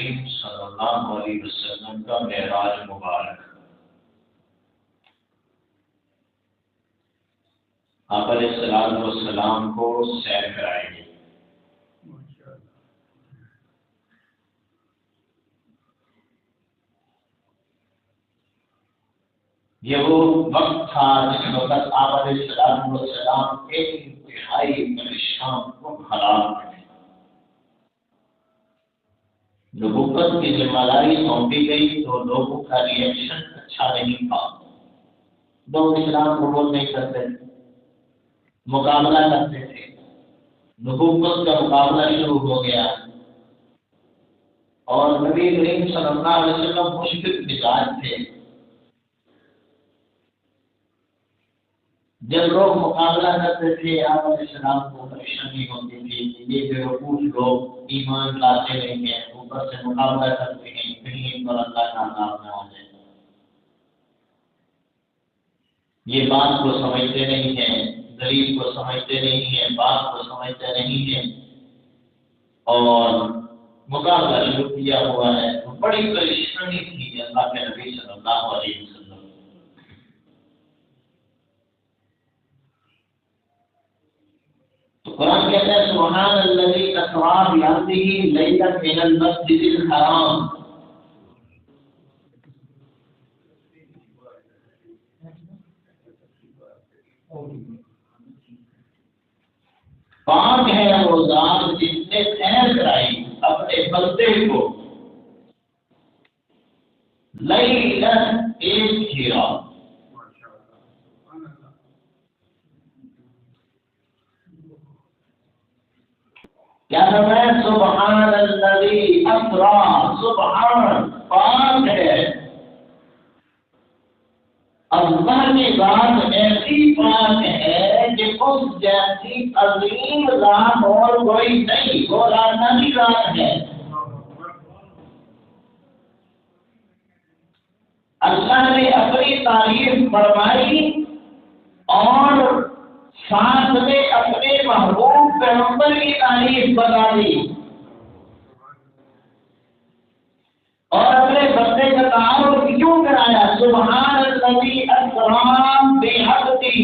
کریم صلی اللہ علیہ وسلم کا معراج مبارک۔ آپ علیہ الصلوۃ والسلام کو سیر کرائیں گے۔ یہ وہ وقت تھا جس وقت آپ علیہ الصلوۃ والسلام ایک انتہائی پریشان حالات میں، نبوت کی ذمہ داری سونپی گئی تو لوگوں کا ریئیکشن اچھا نہیں تھا، لوگ اسلام قبول نہیں کرتے تھے، مقابلہ کرتے تھے، نبوت کا مقابلہ شروع ہو گیا اور نبی کریم صلی اللہ علیہ وسلم مشفق مزاج تھے۔ جب لوگ مقابلہ کرتے تھے آپ علیہ السلام کو پریشانی ہوتی تھی، یہ بیوقوف لوگ ایمان لاتے نہیں ہیں، اوپر سے مقابلہ کرتے ہیں کہیں پر اللہ کا عذاب نہ ہو جائے، یہ بات کو سمجھتے نہیں ہیں، دلیل کو سمجھتے نہیں ہیں، بات کو سمجھتے نہیں ہیں اور مقابلہ شروع کیا ہوا ہے۔ بڑی پریشانی تھی اللہ کے نبی صلی اللہ علیہ وسلم۔ تو قرآن کہتا ہے سبحان الذی اسری بعبدہ لیلا من المسجد الحرام، پاک ہے وہ ذات جس نے سیر کرائی اپنے بندے کو لیلن ایک ہی رات۔ کیا فرمایا سبحان الذی اسری، سبحان پاک ہے اللہ کی ذات، ایسی بات ہے کہ اس جیسی عظیم ذات اور کوئی نہیں، وہ رازداری ذات ہے۔ اللہ نے اپنی تعریف فرمائی اور ساتھ میں اپنے محبوب پیغمبر کی تعریف بتا دی اور اپنے بندے کا تعارف کیوں کرایا؟ سبحان الذی اسری بعبدہ،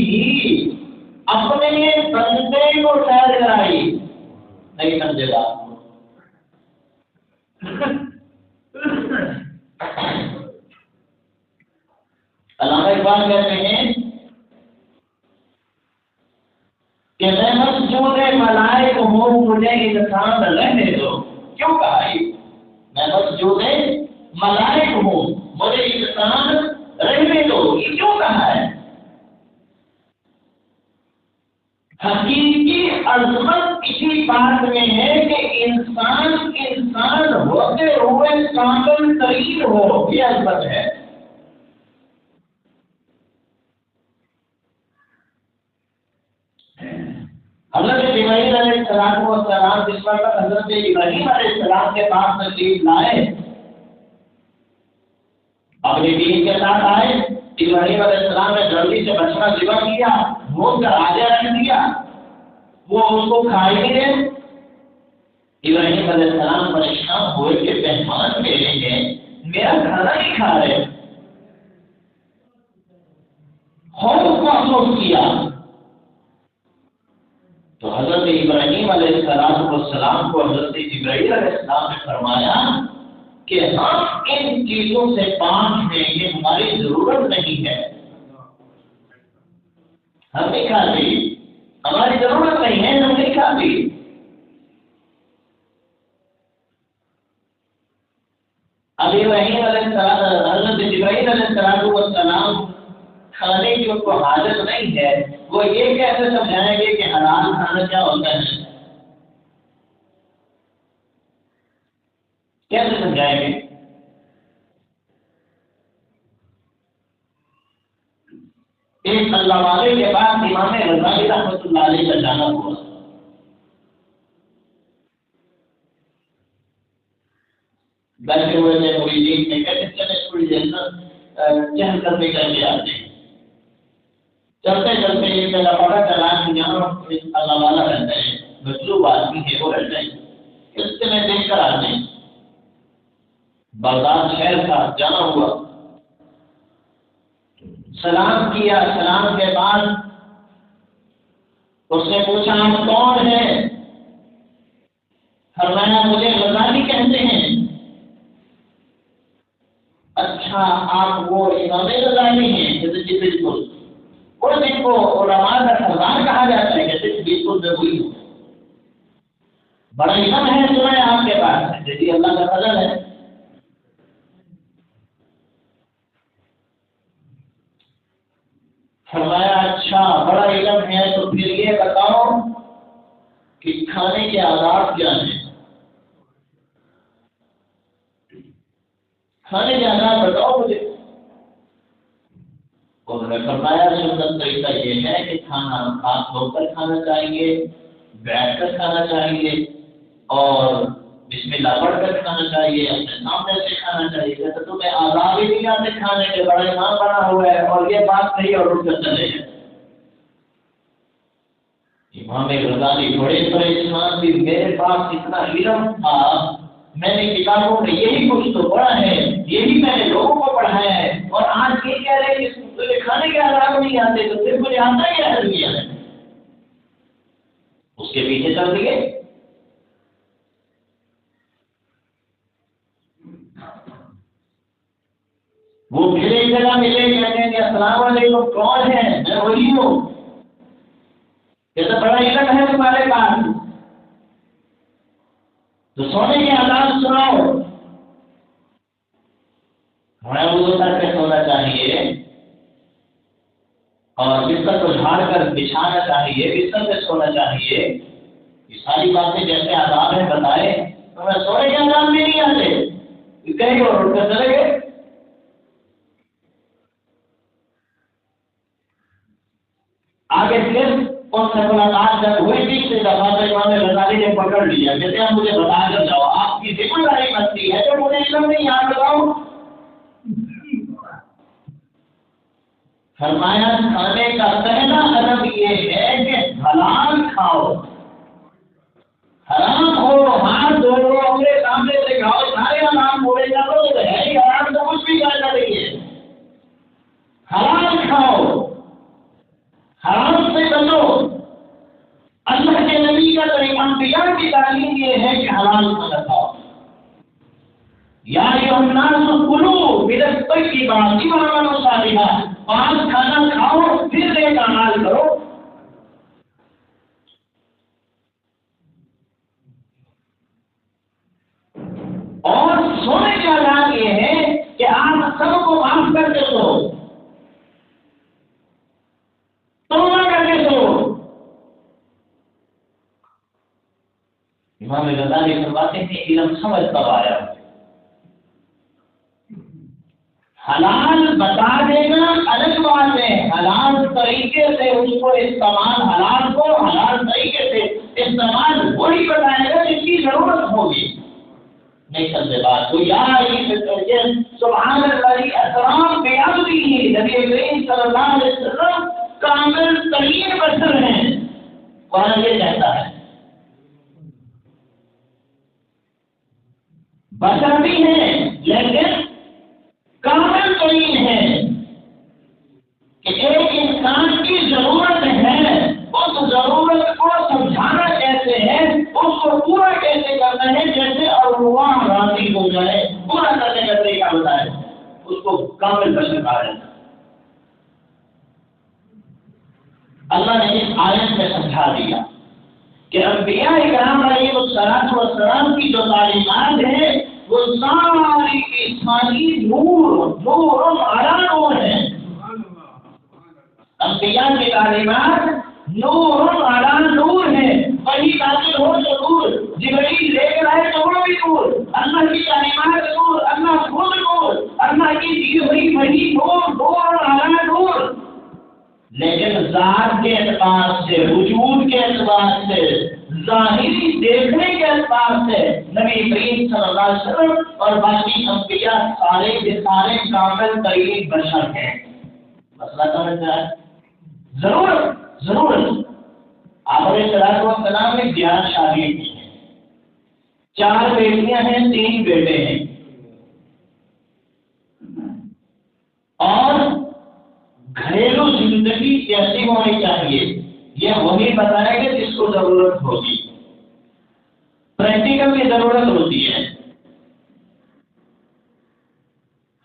اپنے بندے کو سیر کرائی۔ نہیں سمجھے گا علامہ اقبال کہتے ہیں کہ میں مسجود ملائک ہوں مجھے انسان رہنے دو۔ کیوں کہا یہ؟ میں مسجود ملائک ہوں مجھے انسان رہنے دو، یہ کیوں کہا ہے؟ حقیقی عظمت اسی بات میں ہے کہ انسان ہوتے ہوئے کامل ترین ہو، یہ عظمت ہے۔ حضرت ابراہیم علیہ السلام جس وقت حضرت ابراہیم علیہ السلام کے پاس تشریف لائے، اپنی بیوی کے ساتھ آئے، ابراہیم علیہ السلام نے جلدی سے بچڑا ذبح کیا، بھون کر آگے رکھ دیا، وہ اس کو کھائے نہیں رہے۔ ابراہیم علیہ السلام پریشان ہوئے کہ مہمان میرے ہیں، میرا کھانا نہیں کھا رہے، خوف محسوس کیا۔ تو حضرت ابراہیم علیہ السلام کو حضرت جبرائیل علیہ السلام نے فرمایا کہ ہم ان چیزوں سے پاک ہیں، یہ ہماری ضرورت نہیں ہے، ہم نہیں کھاتے، ہماری ضرورت نہیں ہے، ہم نہیں کھاتے۔ اب ابراہیم علیہ السلام حضرت جبرائیل علیہ السلام کھانے کی ان کو حاجت نہیں ہے، وہ یہ کیسے سمجھائیں گے کہ حلال کھانا کیا ہوتا ہے؟ کیسے سمجھائیں گے؟ ایک اللہ والے کے بعد امام غزالی رحمۃ اللہ علیہ کا جانا ہوا، بیٹھے ہوئے تھے مریدین میں، کہتے چلے تھوڑی دیر چہل قدمی کر کے آتے ہیں۔ چلتے چلتے ایک جگہ پتا چلا کہ یہاں اللہ والا رہتا ہے، مطلوب آدمی ہے وہ رہتا ہے، اس سے میں دیکھ کر آتے ہیں۔ بغداد شہر کا جانا ہوا، سلام کیا، سلام کے بعد اس نے پوچھا آپ کون ہیں؟ فرمایا مجھے غزالی کہتے ہیں۔ اچھا آپ وہ امام غزالی ہیں؟ کہتے جی بالکل، وہ جن کو علماء کا سردار کہا جاتا ہے؟ کہتے بالکل میں وہی ہوں۔ بڑا علم ہے سنا ہے آپ کے پاس؟ جی اللہ کا فضل ہے۔ فرمایا اچھا بڑا علم ہے تو پھر یہ بتاؤ کہ کھانے کے آداب کیا ہیں؟ کھانے کے آداب بتاؤ مجھے۔ انہوں نے فرمایا سنت طریقہ یہ ہے کہ کھانا ہاتھ دھو کر کھانا چاہیے، بیٹھ کر کھانا چاہیے، اور بسم اللہ پڑھ کر کھانا چاہیے، اپنے سامنے سے کھانا چاہیے۔ تو تمہیں آداب ہی نہیں آتے کھانے کے، بڑا امام بنا ہوا ہے اور یہ بات کہی اور اٹھ کر چلے گئے۔ امام غزالی بڑے پریشان بھی، میرے پاس اتنا علم تھا، میں نے کتابوں میں یہی کچھ تو پڑھا ہے، یہی میں نے لوگوں کو پڑھایا ہے، اور آج یہ کہہ رہے کہ تمہیں کھانے کے آداب نہیں آتے، تو پھر مجھے آتا کیا ہے دنیا میں؟ اس کے پیچھے چل دیے۔ وہ پھر ایک جگہ ملے، کہتے ہیں کہ السلام علیکم، کون ہے؟ میں وہی ہوں۔ کہتے بڑا علم ہے تمہارے پاس، تو سونے کے آداب سناؤ۔ ہمیں وضو کر کے سونا چاہیے، اور بستر کو جھاڑ کر بچھانا چاہیے، بستر پہ سونا چاہیے، یہ ساری باتیں جیسے آداب ہیں بتائے، تو ہمیں سونے کے آداب بھی نہیں آتے، کہیں اور اٹھ کر چلے گئے۔ آگے پھر ان سے ملاقات جب ہوئی تیسری دفعہ تو امام غزالی نے پکڑ لیا، کہتے ہیں مجھے بتا کر جاؤ، آپ کی ذمہ داری بنتی ہے تو مجھے علم نہیں یاد بتاؤ۔ فرمایا کھانے کا پہلا ادب یہ ہے کہ حلال کھاؤ، حرام ہو ہاتھ دھو لو، اپنے سامنے سے کھاؤ، سارے حرام بولے جا تو ہے ہی حرام، تو کچھ بھی فائدہ نہیں ہے۔ حلال کھاؤ، حرام سے بچو۔ اللہ کے نبی کا طریقہ، انبیاء کی تعلیم یہ ہے کہ حلال کھانا کھاؤ۔ یا ایھا الناس کلوا من الطیبات واعملوا صالحا، پاک کھانا کھاؤ پھر نیک اعمال کرو۔ اور سونے کا آداب یہ ہے کہ آپ سب کو معاف کر کے سو، توبہ کر کے سو۔ امام غزالی فرماتے ہیں علم سمجھ کب آیا؟ حلال بتا دینا الگ بات ہے، حلال طریقے سے اس کو استعمال، حلال کو حلال طریقے سے استعمال وہی بتائے گا جس کی ضرورت ہوگی۔ نہیں سمجھے بات کو؟ یا سبحان اللہ اسلام بعبدہ، نبی کریم صلی اللہ علیہ وسلم کامل ترین بشر ہیں، وہاں یہ کہتا ہے بشر بھی ہیں لیکن کامل ترین ہے، کہ ایک انسان کی ضرورت ہے، اس ضرورت کو سمجھانا کیسے ہے، اس کو پورا کیسے کرنا ہے، جیسے اللہ راضی ہو جائے، پورا کرنے کا طریقہ بتائے، اس کو کامل بشر کہا جاتا ہے۔ اللہ نے اس آیت میں سمجھا دیا کہ انبیاء کرام علیہ السلام کی جو تعلیمات ہیں وہ ساری کی ساری نور علی نور ہے۔ انبیاء کی تعلیمات نور علی نور ہے، وہی نازل ہو تو نور، جبرائیل لے کر آئے تو وہ بھی نور، اللہ کی تعلیمات نور، اللہ خود نور، اللہ کی دی ہوئی وہی نور علی نور۔ لیکن ذات کے اعتبار سے، وجود کے اعتبار سے، ظاہری دیکھنے کے اعتبار سے نبی کریم صلی اللہ علیہ وسلم اور باقی انبیاء سارے کے سارے کامل ترین بشر ہیں۔ مسئلہ سمجھ میں آیا؟ ضرور آپ علیہ السلام نے 11 شادیاں کی ہیں، 4 بیٹیاں ہیں، 3 بیٹے ہیں۔ اور گھریلو زندگی کیسی ہونی چاہیے یہ وہی بتائیں گے جس کو ضرورت ہوگی، پریکٹیکل کی ضرورت ہوتی ہے۔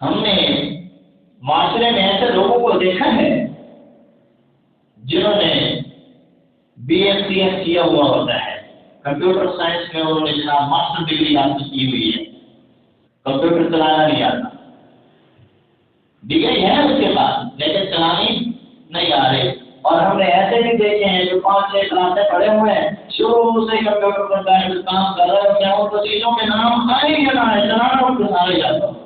ہم نے معاشرے میں ایسے لوگوں کو دیکھا ہے جنہوں نے بی ایس سی ایس کیا ہوا ہوتا ہے، کمپیوٹر سائنس میں انہوں نے جناب ماسٹر ڈگری حاصل کی ہوئی ہے، کمپیوٹر چلانا نہیں آتا، ڈگری ہے اس کے پاس لیکن چلانی نہیں آ رہی۔ اور ہم نے ایسے بھی دیکھے ہیں جو 5-6 کلاسیں پڑھے ہوئے ہیں، شروع سے کمپیوٹر پر کام کر رہے ہوتے ہیں، ان کو چیزوں میں نام آئے یا نہ آئے چلانا اور گزارے جاتا ہوں۔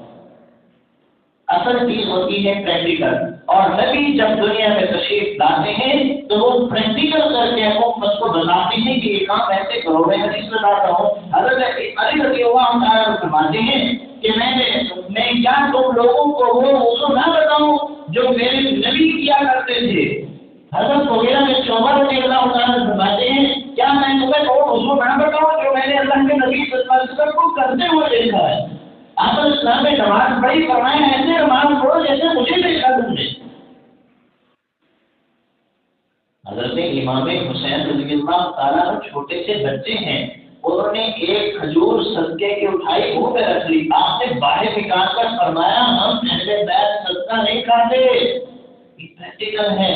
اصل چیز ہوتی ہے پریکٹیکل، اور نبی جب دنیا میں تشریف لاتے ہیں تو وہ پریکٹیکل کر کے حکومت کو بتاتے ہیں کہ یہ کام ایسے کرو۔ میں حدیث میں لاتا ہوں، حضرت علی رضی اللہ عنہ فرماتے ہیں کہ میں کیا تم لوگوں کو وہ اصول نہ بتاؤں جو میرے نبی کیا کرتے تھے۔ حضرت مغیرہ میں شعبہ رضی اللہ عنہ فرماتے ہیں کیا میں تمہیں وہ اصول نہ بتاؤں جو میں نے اللہ کے نبی صلی اللہ علیہ وسلم کو کرتے ہوئے دیکھا ہے۔ آپ اسلام میں نماز پڑھی، فرمایا ایسے نماز پڑھو جیسے مجھے دیکھا تم نے۔ حضرت امام حسین رضی اللہ تعالیٰ چھوٹے سے بچے ہیں، انہوں نے ایک کھجور صدقے کی اٹھائی منہ پہ رکھ لی، آپ نے باہر نکال کر فرمایا ہم اہل بیت صدقہ نہیں کھاتے۔ یہ پریکٹیکل ہے،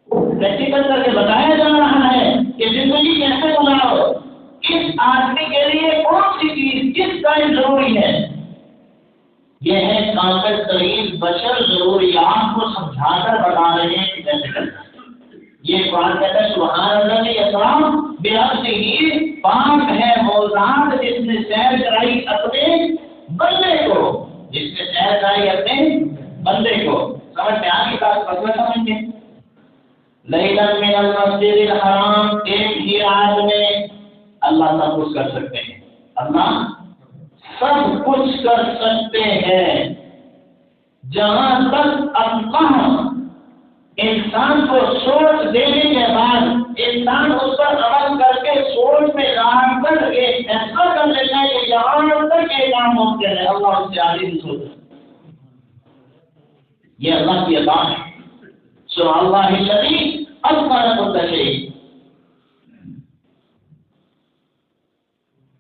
پریکٹیکل کر کے بتایا جا رہا ہے کہ زندگی کیسے گزارو، کس آدمی کے لیے کون سی چیز کس ٹائم ضروری ہے۔ یہ ہے کامل ترین بشر ضروریات کو سمجھا کر بتا رہے ہیں کہ کیسے کرنا۔ یہ قرآن کہتا ہے سبحان الذی اسری بعبدہ، پاک ہے وہ ذات جس نے سیر کرائی اپنے بندے کو، جس نے سیر کرائی اپنے بندے کو۔ سمجھ میں آ گئی بات؟ مطلب سمجھ گئے؟ لیلا من المسجد الحرام، ایک ہی رات میں اللہ سب کچھ کر سکتے ہیں، اللہ سب کچھ کر سکتے ہیں۔ جہاں تک اللہ انسان کو سوچ دینے کے بعد انسان اس پر عمل کر کے سوچ میں ڈال کر ایک فیصلہ کر لیتا ہے کہ یہاں تک یہ کام ممکن ہے، اللہ اس سے آگے نہیں سوچتا۔ یہ اللہ کی عطا ہے۔ سو اللہ الذی اتقن کل شیء،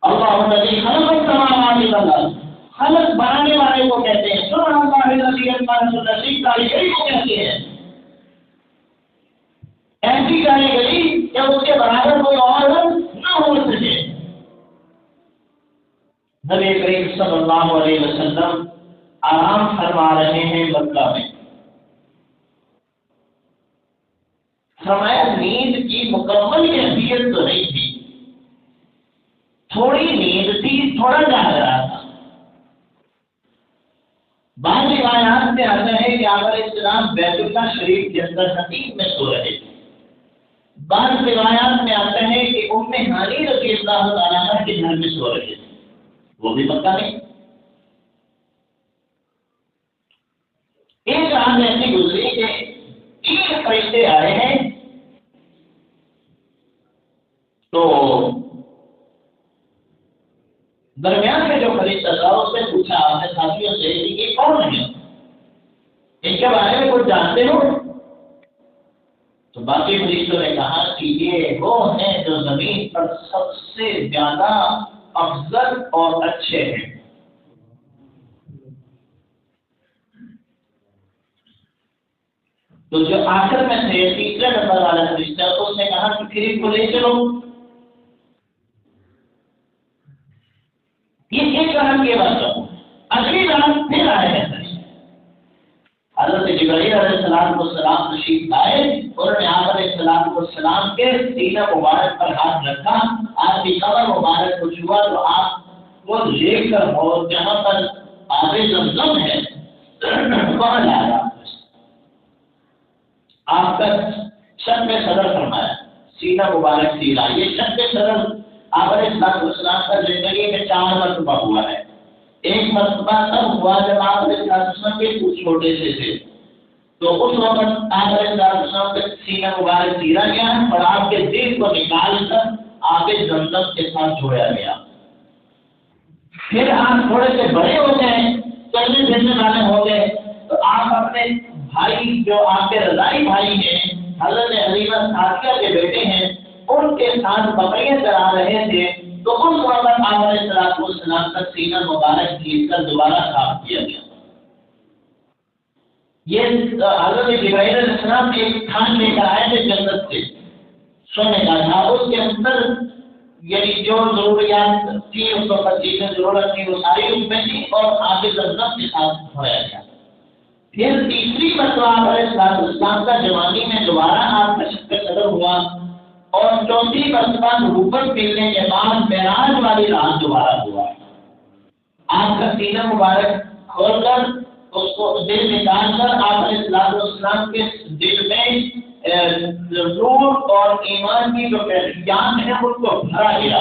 اللہ الذی خلق السماوات والارض، خلق بنانے والے کو کہتے ہیں، سبحان اللہ الذی اتقن کل شیء، کاریگری کو کہتے ہیں۔ ایسی کاریگری کہ اس کے برابر کوئی اور نہ ہو سکے۔ نبی کریم صلی اللہ علیہ وسلم آرام فرما رہے ہیں مکہ میں، فرمایا نیند کی مکمل کیفیت تو نہیں تھی، تھوڑی نیند تھی، تھوڑا جاگ رہا تھا۔ بعض روایات میں آتا ہے کہ آپ علیہ السلام بیت اللہ شریف کے اندر حقیق میں سو رہے تھے۔ بعض روایات میں آتا ہے کہ ام ہانی رضی اللہ تعالیٰ عنہ کے گھر میں سو رہے تھے، وہ بھی مکہ میں۔ ایک رات ایسی گزری کہ 3 فرشتے آئے ہیں، تو درمیان میں جو فرشتہ تھا اس نے پوچھا اپنے ساتھیوں سے کہ یہ کون ہے، ان کے بارے میں کچھ جانتے ہو؟ تو باقی فرشتوں نے کہا کہ یہ وہ ہیں جو زمین پر سب سے زیادہ افضل اور اچھے ہیں۔ تو جو آخر میں سے تیسرے نمبر والا فرشتہ اس نے کہا کہ پھر ان کو لے چلو۔ یہ ایک رات کی بات ہے، اگلی رات پھر آئے ہیں فرشتے۔ حضرت جبرائیل علیہ السلام تشریف لائے، انہوں نے آپ علیہ السلام کے سینہ مبارک پر ہاتھ رکھا، آپ کی کمر مبارک کو چھوا تو آپ کو لے کر اور جہاں پر آب زمزم ہے وہاں لایا۔ آپ کا شق میں صدر فرمایا، سینہ مبارک سیرا۔ یہ شق میں صدر آپ علیہ السلام کا زندگی میں 4 مرتبہ ہوا ہے۔ ایک مرتبہ تب ہوا جب آپ علیہ السلام کے کچھ چھوٹے سے تھے، تو اس وقت آپ علیہ السلام کا سینہ مبارک سیرا گیا اور آپ کے دل کو نکال کر آب زمزم کے ساتھ جوڑا گیا۔ پھر آپ تھوڑے سے بڑے ہو گئے، چلنے پھرنے والے ہو گئے، تو آپ اپنے بھائی جو آپ کے رضائی بھائی ہیں حضرت حلیمہ سعدیہ کے بیٹے ہیں ان کے ساتھ بکریاں چرا رہے تھے تو اس وقت آپ علیہ السلام کا سینہ مبارک کھینچ کر دوبارہ صاف کیا گیا۔ یہ حضرت جبرائیل علیہ السلام ایک تھان لے کر آئے تھے جنت سے سونے کا تھا، اس کے اندر یعنی جو ضروریات تھی اس کو چیزیں ضرورت تھی وہ ساری اس میں تھی اور آگے زمزم کے ساتھ دھویا گیا۔ پھر تیسری مرتبہ آپ علیہ السلام کا جوانی میں دوبارہ آپ کا شکر قدر ہوا اور چوتھی مرتبہ نبوت ملنے کے بعد معراج والی رات دوبارہ ہوا۔ آپ کا سینہ مبارک کھول کر اس کو دل نکال کر آپ علیہ السلام کے دل میں نور اور ایمان کی جو جان ہے اس کو بھرا گیا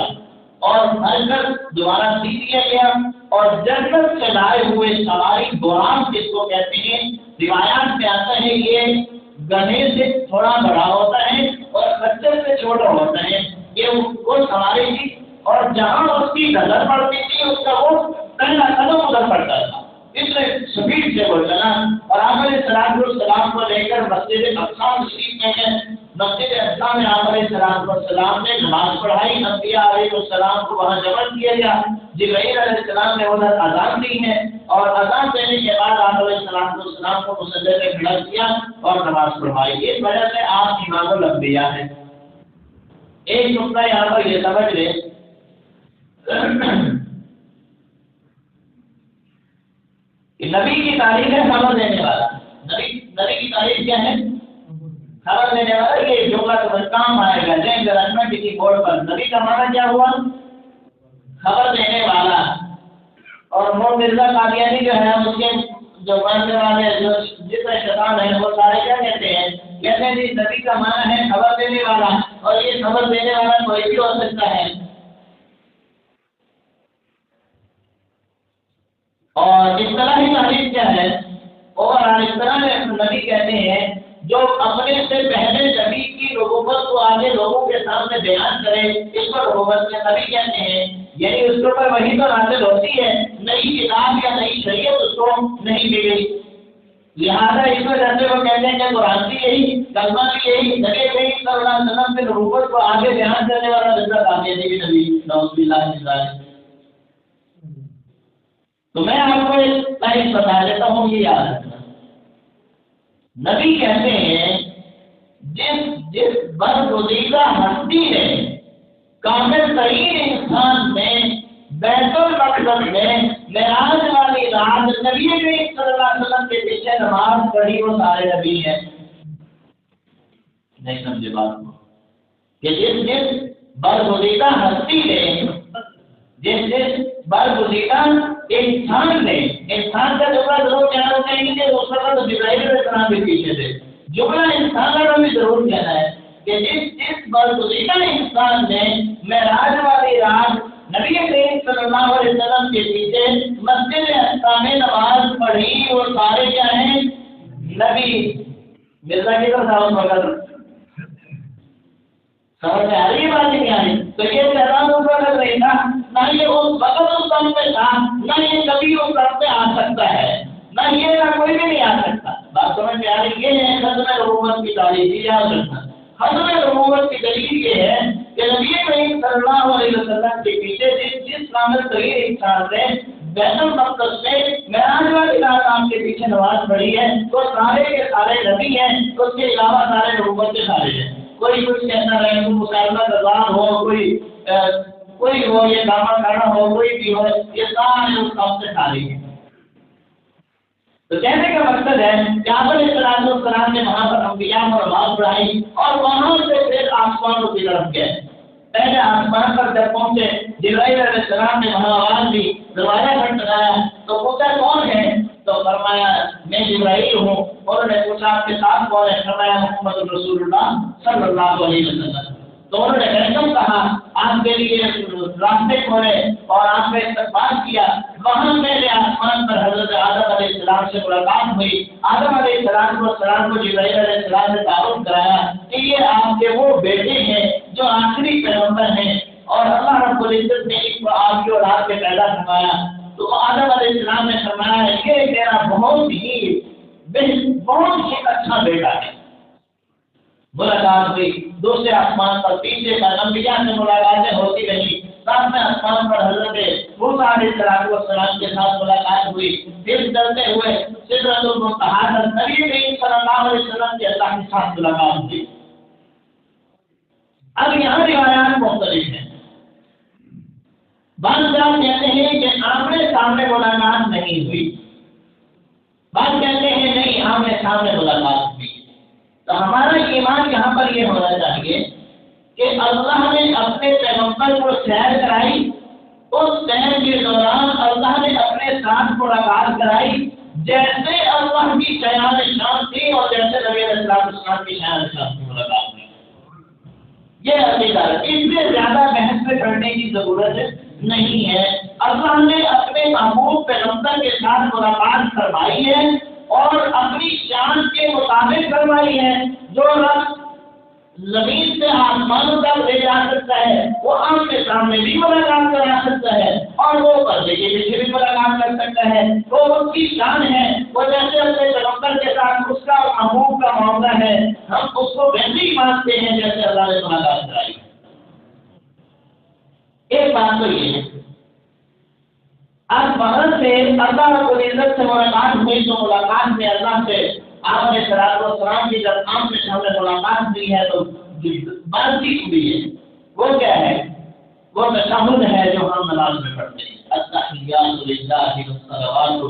اور بھر کر دوبارہ سی دیا گیا اور جنت سے لائے ہوئے سواری براق جس کو کہتے ہیں روایات میں آتا ہے یہ گدھے سے تھوڑا بڑا ہوتا ہے اور خچر سے چھوٹا ہوتا ہے، یہ وہ سواری تھی اور جہاں اس کی نظر پڑتی تھی اس کا وہ پہلا قدم ادھر پڑتا تھا، اس نے سپیڈ سے وہ چلا اور آپ علیہ السلام کو لے کر مسجد اقصی شریف میں ہے۔ مسجد اقصی میں آپ علیہ السلام نے نماز پڑھائی، انبیاء علیہ السلام کو وہاں جمع کیا گیا، جبرائیل علیہ السلام نے ادھر اذان دی ہے اور اذان دینے کے بعد آپ علیہ السلام کو مصلی پہ کھڑا کیا اور نماز پڑھائی۔ اس وجہ سے آپ امام الانبیاء ہیں۔ ایک نقطہ یہاں پر یہ سمجھ لیں، نبی کی تعریف ہے خبر دینے والا۔ نبی کی تعریف کیا ہے؟ خبر دینے والا۔ یہ جملہ تو کام آئے گا جن گرانما کسی بورڈ پر نبی کا معنی کیا ہوا؟ خبر دینے والا۔ اور وہ مرزا قادیانی جو ہے اس کے جو ماننے والے جو جتنے شیطان ہیں وہ سارے کیا کہتے ہیں؟ کہتے ہیں جی نبی کا معنی ہے خبر دینے والا اور یہ خبر دینے والا کوئی بھی ہو سکتا ہے۔ اور اصطلاحی تعریف کیا ہے؟ اور اصطلاح میں نبی کہتے ہیں جو اپنے سے پہلے نبی کی نبوت کو آگے لوگوں کے سامنے بیان کرے اس کو نبوت میں نبی کہتے ہیں، یعنی اس کے اوپر وحی تو نازل ہوتی ہے، نئی کتاب یا نئی شریعت اس کو نہیں ملی، لہٰذا اس وجہ سے وہ کہتے ہیں کہ قرآن بھی یہی، کلمہ بھی یہی، نبی کریم صلی اللہ علیہ وسلم کی نبوت کو آگے بیان کرنے والا مرزا قادیانی بھی نبی نعوذ باللہ من ذالک۔ تو میں آپ کو ایک تاریخ بتا دیتا ہوں، یہ یاد رکھنا۔ نبی کہتے ہیں جس برگزیدہ ہستی نے کامل ترین انسان نے بیت المقدس میں معراج والی رات نبی کریم صلی اللہ علیہ وسلم کے پیچھے نماز پڑھی، وہ سارے نبی ہیں۔ نہیں سمجھے بات کو کہ جس برگزیدہ ہستی نے جس برگزیدہ انسان نے، انسان کا جملہ ضرور کہنا چاہیے کہ اس وقت جبرائیل علیہ السلام کے پیچھے تھے، جملہ انسان کا بھی ضرور کہنا ہے کہ جس برگزیدہ انسان نے معراج والی رات نبی کریم صلی اللہ علیہ وسلم کے پیچھے مسجد اقصی میں نماز پڑھی وہ سارے کیا ہیں؟ نبی۔ مرزا کی طرف سلام وغیرہ سمجھ میں آ رہی ہے بات نہیں آ رہی؟ تو یہ پیغام اس وقت نہیں تھا، نہ یہ اس وقت اس دم پہ تھا، نہ یہ کبھی اس دم پہ آ سکتا ہے، نہ یہ نہ کوئی بھی نہیں آ سکتا۔ بات سمجھ میں آ رہی؟ یہ ہے ختم نبوت کی تاریخ، یاد رکھنا۔ ختم نبوت کی دلیل یہ ہے کہ نبی کریم صلی اللہ علیہ وسلم کے پیچھے جس کامل ترین انسان نے بیت المقدس میں معراج والی رات آپ کے پیچھے نماز پڑھی ہے تو سارے کے سارے نبی ہیں، اس کے علاوہ سارے نبوت کے سارے ہیں۔ کوئی کچھ کہتا رہے، کوئی مسلمہ رضان ہو، کوئی ہو، یہ کام کرنا ہو، کوئی بھی ہو، یہ سارے اس کام سے خالی ہیں۔ تو کہنے کا مقصد ہے کہ آپ علیہ السلام نے وہاں پر انبیاء اور نماز پڑھائی اور وہاں سے پھر آسمان کی طرف گئے۔ پہلے آسمان پر جب پہنچے جبرائیل علیہ السلام نے وہاں آواز دی، دروازہ کھٹکھٹایا تو پوچھا کون ہے؟ تو فرمایا میں جبرائیل ہوں۔ انہوں نے پوچھا آپ کے ساتھ کون ہے؟ فرمایا محمد رسول اللہ صلی اللہ علیہ وسلم۔ تو انہوں نے ویلکم کہا، آپ کے لیے راستے کھولے اور آپ نے استقبال کیا۔ وہاں میرے آسمان پر حضرت آدم علیہ السلام سے ملاقات ہوئی۔ آدم علیہ السلام کو جبرائیل علیہ السلام نے تعارف کرایا کہ یہ آپ کے وہ بیٹے ہیں جو آخری پیغمبر ہیں اور اللہ رب العزت نے اس کو آپ کی اولاد کے پیدا فرمایا۔ تو آدم علیہ السلام نے فرمایا یہ میرا بہت ہی بہت ہی اچھا بیٹا ہے۔ ملاقات ہوئی، دوسرے آسمان پر تیسرے پر انبیاء سے ملاقاتیں ہوتی رہی، ساتویں آسمان پر حضرت موسیٰ علیہ السلام کے ساتھ ملاقات ہوئی، پھر چلتے ہوئے سدرۃ المنتہا پر نبی کریم صلی اللہ علیہ وسلم کے اللہ کے ساتھ ملاقات ہوئی۔ اب یہاں روایات مختلف ہیں، بعض لوگ کہتے ہیں کہ آمنے سامنے ملاقات نہیں ہوئی، بعض کہتے ہیں نہیں آمنے سامنے ملاقات ہوئی۔ تو ہمارا ایمان یہاں پر یہ ہونا چاہیے کہ اللہ نے اپنے پیغمبر کو سیر کرائی، اس سیر کے دوران اللہ نے اپنے ساتھ ملاقات کرائی، جیسے اللہ کی شان شان تھی اور جیسے نبی علیہ السلام کی شان شان کی ملاقات ہوئی۔ یہ عقیدہ ہے، اس سے زیادہ بحث میں کرنے کی ضرورت نہیں ہے۔ اللہ نے اپنے محبوب پیغمبر کے ساتھ ملاقات فرمائی ہے اور اپنی شان کے مطابق فرمائی ہے۔ جو رب زمین سے آسمانوں تک لے جا سکتا ہے وہ آمنے سامنے بھی ملاقات کرا سکتا ہے، اور وہ پردے کے پیچھے بھی ملاقات کر سکتا ہے۔ وہ اس کی شان ہے، وہ جیسے اپنے پیغمبر کے ساتھ اس کا محبوب کا معاملہ ہے، ہم اس کو ویسے ہی مانتے ہیں جیسے اللہ نے ملاقات کرائی۔ ایک بات تو یہ ہے، اب وہاں سے اللہ رب العزت سے ملاقات ہوئی تو ملاقات میں اللہ سے آپ علیہ السلام کی جب آمنے سامنے ملاقات ہوئی ہے تو بات چیت ہوئی ہے، وہ کیا ہے؟ وہ تشہد ہے جو ہم نماز میں پڑھتے ہیں، التحیات للہ والصلوات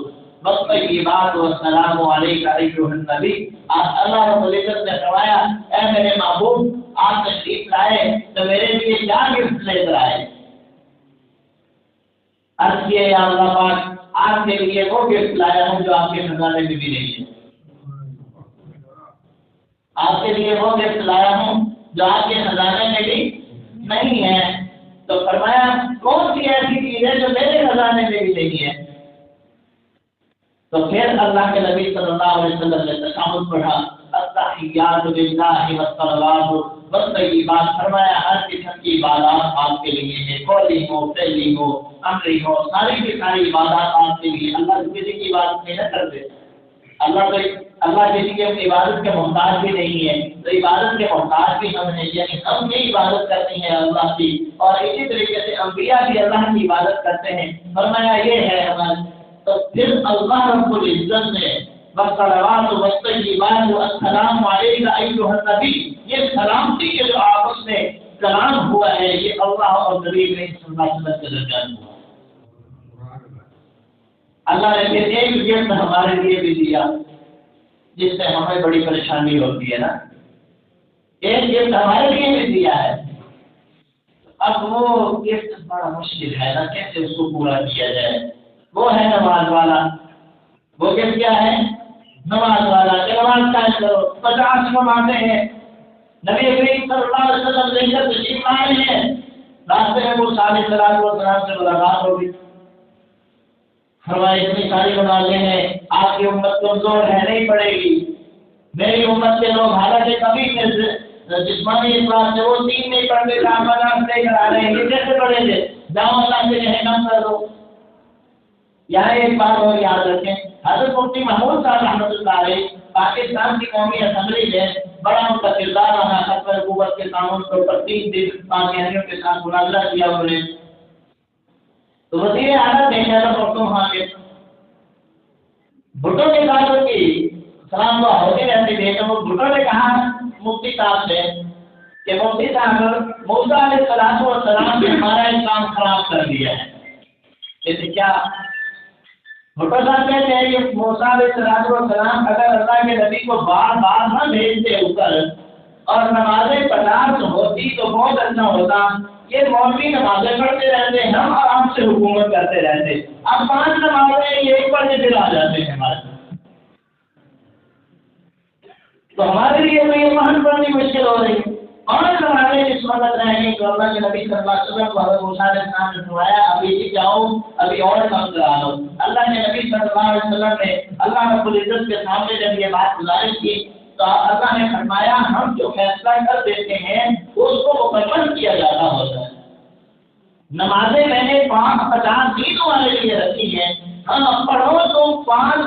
والطیبات والسلام علیک ایھا النبی۔ اللہ رب العزت نے فرمایا اے میرے محبوب آپ تشریف لائے تو میرے لیے کیا گفٹ لے کر آئے؟ عرض کیا یا اللہ پاک آپ کے لیے وہ گفٹ لایا ہوں جو آپ کے خزانے میں بھی نہیں ہے، آپ کے لیے وہ گفٹ لایا ہوں جو آپ کے خزانے میں بھی نہیں ہے۔ تو فرمایا کون سی ایسی چیز ہے جو میرے خزانے میں بھی نہیں ہے؟ تو پھر اللہ کے نبی صلی اللہ علیہ وسلم نے تشہد پڑھا، التحیات للہ والصلوات والطیبات، فرمایا ہر قسم کی عبادات آپ کے لیے ہے، قولی ہو، فعلی ہو، امری ہو، ساری کی ساری عبادات آپ کے لیے۔ اللہ کسی کی عبادت نہیں نہ کرتے، اللہ کسی کی عبادت کے محتاج بھی نہیں ہے، تو عبادت کے محتاج بھی ہم ہیں، یعنی ہم یہ عبادت کرتے ہیں اللہ کی، اور اسی طریقے سے انبیاء بھی اللہ کی عبادت کرتے ہیں۔ فرمایا یہ ہے ہمارا۔ تو پھر اللہ رب العزت نے والصلوات والطیبات والسلام علیک ایھا النبی، یہ سلامتی کے جو آپس میں کلام ہوا ہے یہ اللہ اور نبی کریم صلی اللہ علیہ وسلم کے درمیان ہوا۔ اللہ نے پھر ایک گفٹ ہمارے لیے بھی دیا جس سے ہمیں بڑی پریشانی ہوتی ہے نا، ایک گفٹ ہمارے لیے بھی دیا ہے، اب وہ گفٹ بڑا مشکل ہے نا، کیسے اس کو پورا کیا جائے؟ وہ ہے نماز والا۔ وہ گفٹ کیا ہے؟ نماز والا، کہ نماز قائم کرو۔ 50 نمازیں ہیں، نبی کریم صلی اللہ علیہ وسلم لے تشریف لائے ہیں، راستے میں موسیٰ علیہ السلام سے ملاقات ہو گئی، فرمایا اتنی ساری نمازیں ہیں، آپ کی امت کمزور ہے نہیں پڑے گی، میری امت کے لوگ حالانکہ کبھی جسمانی اعتبار سے وہ 3 نہیں پڑھتے، کام لے کر آ رہے ہیں، یہ کیسے پڑھیں گے؟ جاؤ اللہ سے کہیں کم کر دو۔ یہاں ایک بات اور یاد رکھیں، حضرت مفتی محمود صاحب رحمۃ اللہ علیہ پاکستان کی قومی اسمبلی میں بڑا ان کا کردار رہا، خطر حکومت کے قانون کے اوپر 3 دن پاکستانیوں کے ساتھ مناظرہ کیا انہوں نے۔ تو وزیر اعلیٰ تھے خیبر پختونخوا کے، بھٹو کے ساتھ ان کی سلام دعا ہوتی رہتی تھی، تو وہ بھٹو نے کہا مفتی صاحب سے کہ مفتی صاحب موسیٰ علیہ السلام نے ہمارا اسلام خراب کر دیا ہے۔ کہتے کیا؟ بھٹو صاحب کہتے ہیں کہ موسیٰ علیہ السلام اگر اللہ کے نبی کو بار بار نہ بھیجتے اوپر اور نمازیں 50 ہوتی تو بہت اچھا ہوتا، یہ مولوی نمازیں پڑھتے رہتے، ہم آرام سے حکومت کرتے رہتے، اب 5 نمازیں یہ ایک پڑھ کے پھر آ جاتے ہیں ہمارے، تو ہمارے لیے تو یہ پہن پڑھنی مشکل ہو رہی ہے۔ اور نمازیں جس وقت رہیں گی تو اللہ کے نبی صلی اللہ علیہ وسلم کو حضرت موسیٰ علیہ السلام نے فرمایا ابھی جاؤ، ابھی اور کام کرا لو۔ اللہ کے نبی صلی اللہ علیہ وسلم نے اللہ رب العزت کے سامنے جب یہ بات گزارش کی تو اللہ نے فرمایا ہم جو فیصلہ کر دیتے ہیں اس کو مکمل کیا جاتا ہوتا ہے۔ نمازیں میں نے 50 دینوں والے لیے رکھی ہیں، ہم پڑھو تو 5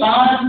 5,